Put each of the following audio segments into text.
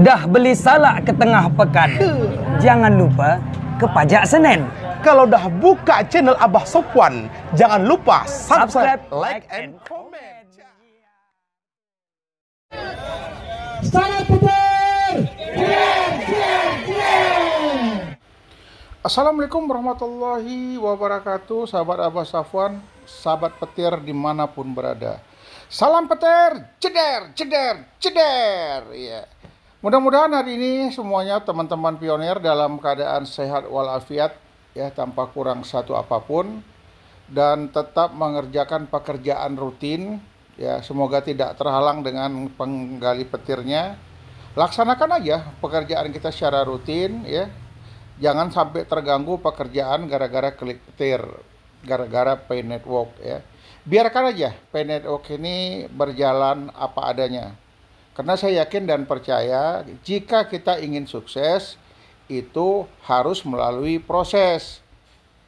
Dah beli salak ke tengah pekan, jangan lupa ke Pajak Senen. Kalau dah buka channel Abah Sopwan, jangan lupa subscribe, like, and comment. Salam petir! Assalamualaikum warahmatullahi wabarakatuh, sahabat Abah Sopwan, sahabat petir dimanapun berada. Salam petir, ceder, ceder, ceder. Ya. Mudah-mudahan hari ini semuanya teman-teman pionir dalam keadaan sehat walafiat, ya, tanpa kurang satu apapun, dan tetap mengerjakan pekerjaan rutin. Ya, semoga tidak terhalang dengan penggali petirnya. Laksanakan aja pekerjaan kita secara rutin, ya. Jangan sampai terganggu pekerjaan gara-gara klik petir, gara-gara pay network, ya. Biarkan aja pay network ini berjalan apa adanya. Karena saya yakin dan percaya jika kita ingin sukses itu harus melalui proses.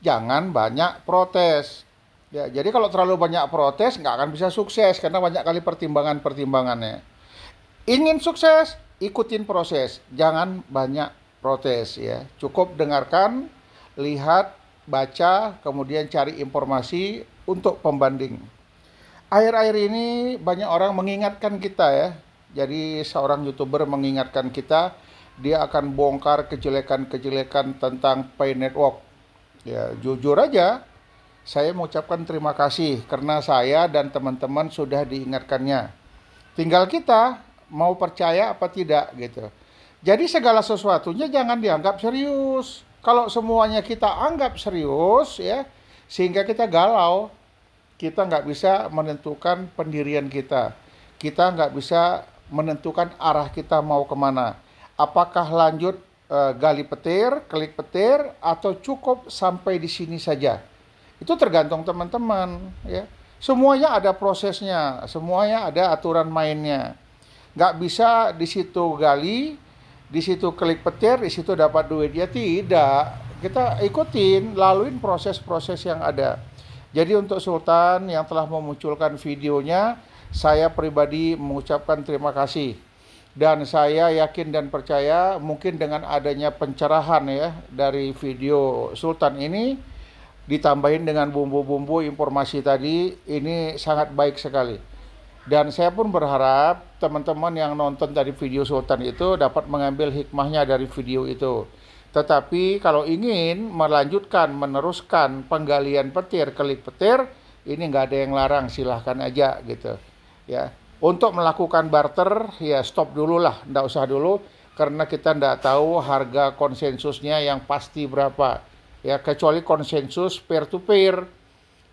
Jangan banyak protes. Ya, jadi kalau terlalu banyak protes nggak akan bisa sukses karena banyak kali pertimbangannya. Ingin sukses, ikutin proses. Jangan banyak protes, ya. Cukup dengarkan, lihat, baca, kemudian cari informasi untuk pembanding. Akhir-akhir ini banyak orang mengingatkan kita, ya. Jadi seorang YouTuber mengingatkan kita, dia akan bongkar kejelekan-kejelekan tentang pay network. Ya, jujur aja, saya mengucapkan terima kasih karena saya dan teman-teman sudah diingatkannya. Tinggal kita mau percaya apa tidak gitu. Jadi segala sesuatunya jangan dianggap serius. Kalau semuanya kita anggap serius, ya, sehingga kita galau, kita nggak bisa menentukan pendirian kita. Kita nggak bisa menentukan arah kita mau kemana. Apakah lanjut gali petir, klik petir, atau cukup sampai di sini saja. Itu tergantung teman-teman, ya. Semuanya ada prosesnya, semuanya ada aturan mainnya. Nggak bisa di situ gali, di situ klik petir, di situ dapat duit. Ya tidak. Kita ikutin, laluin proses-proses yang ada. Jadi untuk Sultan yang telah memunculkan videonya, saya pribadi mengucapkan terima kasih. Dan saya yakin dan percaya mungkin dengan adanya pencerahan, ya, dari video Sultan ini, ditambahin dengan bumbu-bumbu informasi tadi, ini sangat baik sekali. Dan saya pun berharap teman-teman yang nonton dari video Sultan itu dapat mengambil hikmahnya dari video itu. Tetapi kalau ingin melanjutkan, meneruskan penggalian petir, klik petir, ini nggak ada yang larang, silahkan aja gitu. Ya, untuk melakukan barter, ya stop dulu lah, nggak usah dulu, karena kita nggak tahu harga konsensusnya yang pasti berapa. Ya, kecuali konsensus peer to peer,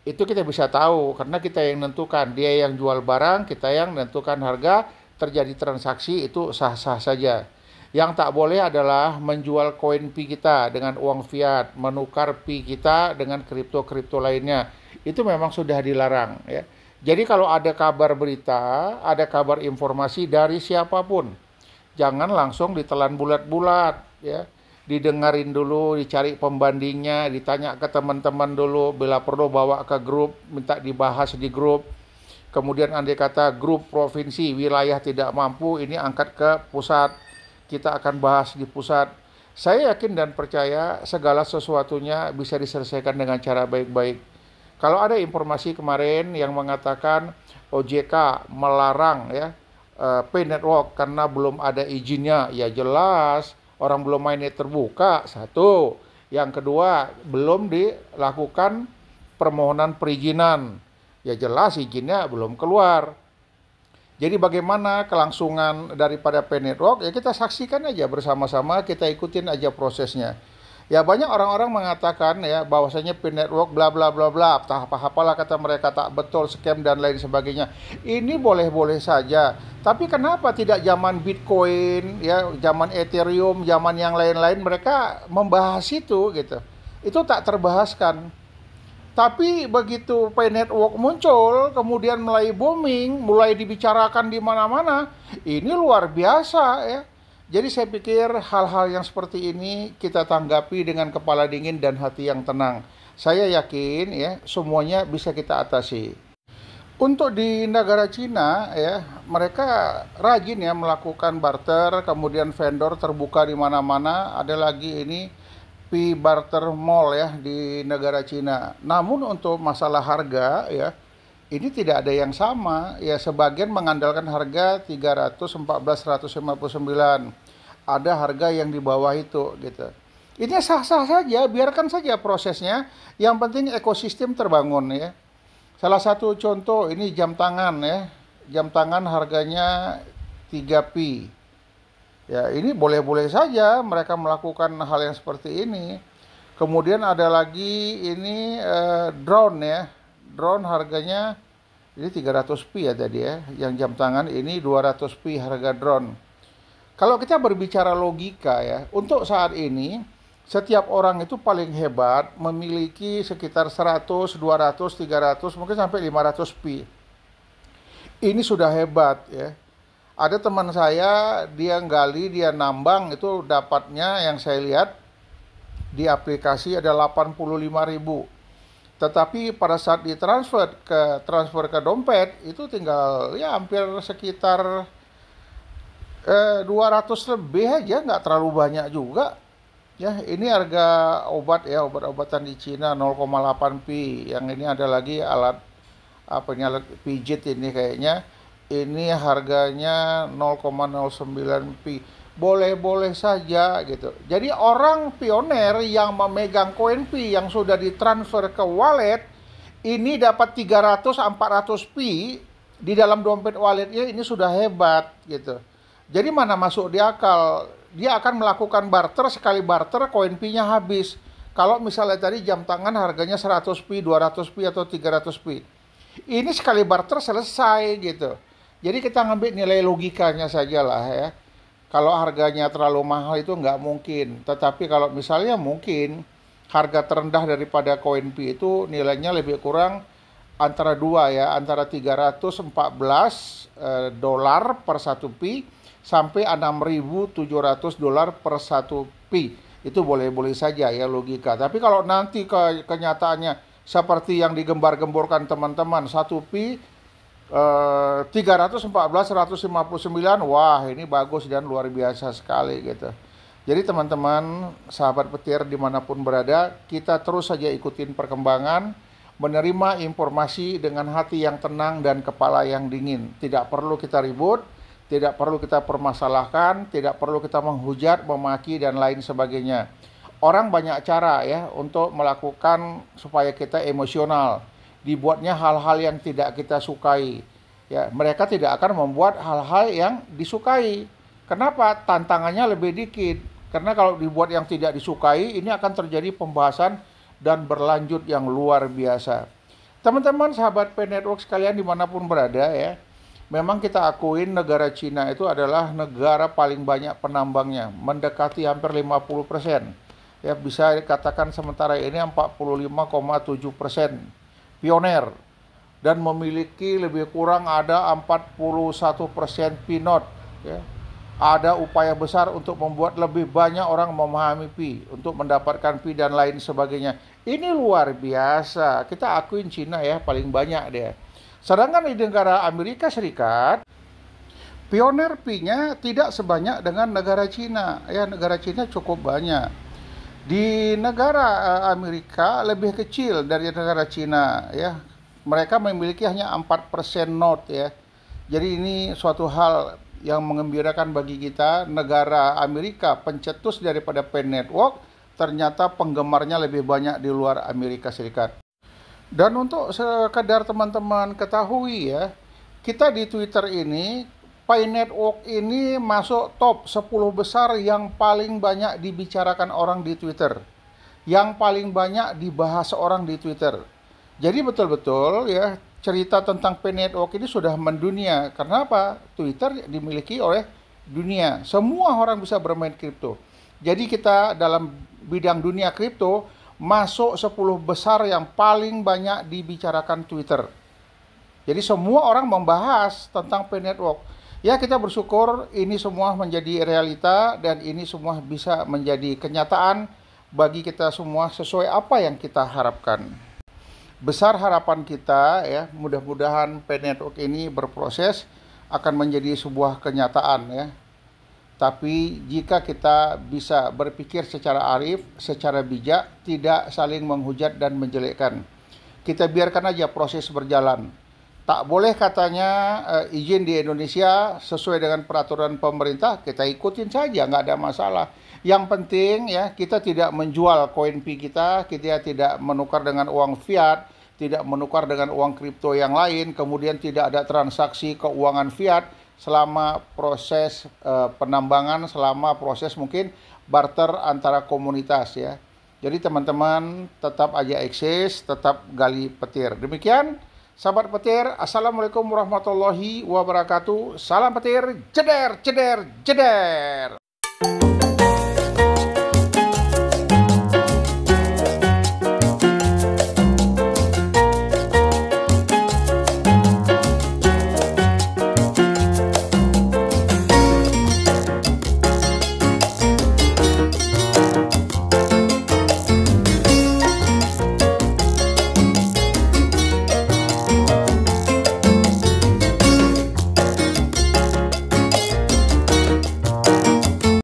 itu kita bisa tahu karena kita yang nentukan, dia yang jual barang, kita yang menentukan harga, terjadi transaksi, itu sah-sah saja. Yang tak boleh adalah menjual koin Pi kita dengan uang fiat, menukar Pi kita dengan kripto-kripto lainnya. Itu memang sudah dilarang, ya. Jadi kalau ada kabar berita, ada kabar informasi dari siapapun, jangan langsung ditelan bulat-bulat, ya. Didengarin dulu, dicari pembandingnya, ditanya ke teman-teman dulu, bila perlu bawa ke grup, minta dibahas di grup. Kemudian andai kata grup provinsi, wilayah tidak mampu, ini angkat ke pusat. Kita akan bahas di pusat. Saya yakin dan percaya segala sesuatunya bisa diselesaikan dengan cara baik-baik. Kalau ada informasi kemarin yang mengatakan OJK melarang, ya, pay network karena belum ada izinnya, ya jelas orang belum mainnya terbuka, satu. Yang kedua, belum dilakukan permohonan perizinan, ya jelas izinnya belum keluar. Jadi bagaimana kelangsungan daripada pay network, ya kita saksikan aja bersama-sama, kita ikutin aja prosesnya. Ya banyak orang-orang mengatakan, ya, bahwasanya pay network bla bla bla bla, apalah kata mereka, tak betul, scam dan lain sebagainya. Ini boleh-boleh saja. Tapi kenapa tidak zaman Bitcoin, ya, zaman Ethereum, zaman yang lain-lain mereka membahas itu gitu. Itu tak terbahaskan. Tapi begitu pay network muncul, kemudian mulai booming, mulai dibicarakan di mana-mana, ini luar biasa, ya. Jadi saya pikir hal-hal yang seperti ini kita tanggapi dengan kepala dingin dan hati yang tenang. Saya yakin, ya, semuanya bisa kita atasi. Untuk di negara Cina ya, mereka rajin ya melakukan barter, kemudian vendor terbuka di mana-mana. Ada lagi ini P-barter mall ya di negara Cina. Namun untuk masalah harga ya, ini tidak ada yang sama. Ya, sebagian mengandalkan harga 314.159. Ada harga yang di bawah itu gitu. Ini sah-sah saja, biarkan saja prosesnya. Yang penting ekosistem terbangun ya. Salah satu contoh ini jam tangan ya. Jam tangan harganya 3Pi. Ya, ini boleh-boleh saja mereka melakukan hal yang seperti ini. Kemudian ada lagi ini drone ya. Drone harganya ini 300Pi ya tadi ya. Yang jam tangan ini 200Pi harga drone. Kalau kita berbicara logika ya, untuk saat ini setiap orang itu paling hebat memiliki sekitar 100, 200, 300, mungkin sampai 500 pi. Ini sudah hebat ya. Ada teman saya, dia gali, dia nambang, itu dapatnya yang saya lihat di aplikasi ada 85.000. Tetapi pada saat transfer ke dompet, itu tinggal ya hampir sekitar 200 lebih aja, nggak terlalu banyak juga. Ya, ini harga obat ya, obat-obatan di Cina 0,8 pi. Yang ini ada lagi alat alat pijit ini kayaknya. Ini harganya 0,09 pi. Boleh-boleh saja gitu. Jadi orang pioner yang memegang koin pi yang sudah ditransfer ke wallet ini dapat 300-400 pi di dalam dompet walletnya, ini sudah hebat gitu. Jadi mana masuk di akal? Dia akan melakukan barter, sekali barter koin pi-nya habis. Kalau misalnya tadi jam tangan harganya 100 pi, 200 pi atau 300 pi. Ini sekali barter selesai gitu. Jadi kita ngambil nilai logikanya saja lah ya. Kalau harganya terlalu mahal itu nggak mungkin. Tetapi kalau misalnya mungkin harga terendah daripada koin pi itu nilainya lebih kurang antara dua ya, antara 314 dolar per 1 pi sampai 6.700 dolar per 1 pi. Itu boleh-boleh saja ya logika. Tapi kalau nanti kenyataannya seperti yang digembar-gemborkan teman-teman, 1 pi 314.159, wah ini bagus dan luar biasa sekali gitu. Jadi teman-teman, sahabat petir dimanapun berada, kita terus saja ikutin perkembangan, menerima informasi dengan hati yang tenang dan kepala yang dingin. Tidak perlu kita ribut, tidak perlu kita permasalahkan, tidak perlu kita menghujat, memaki, dan lain sebagainya. Orang banyak cara ya untuk melakukan supaya kita emosional. Dibuatnya hal-hal yang tidak kita sukai. Ya, mereka tidak akan membuat hal-hal yang disukai. Kenapa? Tantangannya lebih dikit. Karena kalau dibuat yang tidak disukai, ini akan terjadi pembahasan dan berlanjut yang luar biasa. Teman-teman, sahabat P-Network sekalian dimanapun berada ya, memang kita akuin negara Cina itu adalah negara paling banyak penambangnya, mendekati hampir 50%. Ya, bisa dikatakan sementara ini 45,7%. Pioner dan memiliki lebih kurang ada 41% pinot ya. Ada upaya besar untuk membuat lebih banyak orang memahami pi, untuk mendapatkan pi dan lain sebagainya. Ini luar biasa. Kita akuin Cina ya paling banyak dia. Sedangkan di negara Amerika Serikat, pioner pi-nya tidak sebanyak dengan negara Cina. Ya, negara Cina cukup banyak. Di negara Amerika lebih kecil dari negara Cina ya. Mereka memiliki hanya 4% note ya. Jadi ini suatu hal yang mengembirakan bagi kita. Negara Amerika pencetus daripada P-Network, ternyata penggemarnya lebih banyak di luar Amerika Serikat. Dan untuk sekedar teman-teman ketahui ya, kita di Twitter ini, P-Network ini masuk top 10 besar yang paling banyak dibicarakan orang di Twitter. Yang paling banyak dibahas orang di Twitter. Jadi betul-betul ya, cerita tentang P-Network ini sudah mendunia. Karena apa? Twitter dimiliki oleh dunia. Semua orang bisa bermain kripto. Jadi kita dalam bidang dunia kripto masuk 10 besar yang paling banyak dibicarakan Twitter. Jadi semua orang membahas tentang P-Network. Ya, kita bersyukur ini semua menjadi realita dan ini semua bisa menjadi kenyataan bagi kita semua sesuai apa yang kita harapkan. Besar harapan kita ya, mudah-mudahan Pay Network ini berproses akan menjadi sebuah kenyataan ya. Tapi jika kita bisa berpikir secara arif, secara bijak, tidak saling menghujat dan menjelekkan. Kita biarkan aja proses berjalan. Tak boleh katanya izin di Indonesia sesuai dengan peraturan pemerintah, kita ikutin saja, nggak ada masalah. Yang penting ya, kita tidak menjual koin Pi kita tidak menukar dengan uang fiat, tidak menukar dengan uang kripto yang lain, kemudian tidak ada transaksi keuangan fiat selama proses penambangan, selama proses mungkin barter antara komunitas ya. Jadi teman-teman tetap aja eksis, tetap gali petir. Demikian sahabat petir, assalamualaikum warahmatullahi wabarakatuh. Salam petir, jeder, jeder, jeder.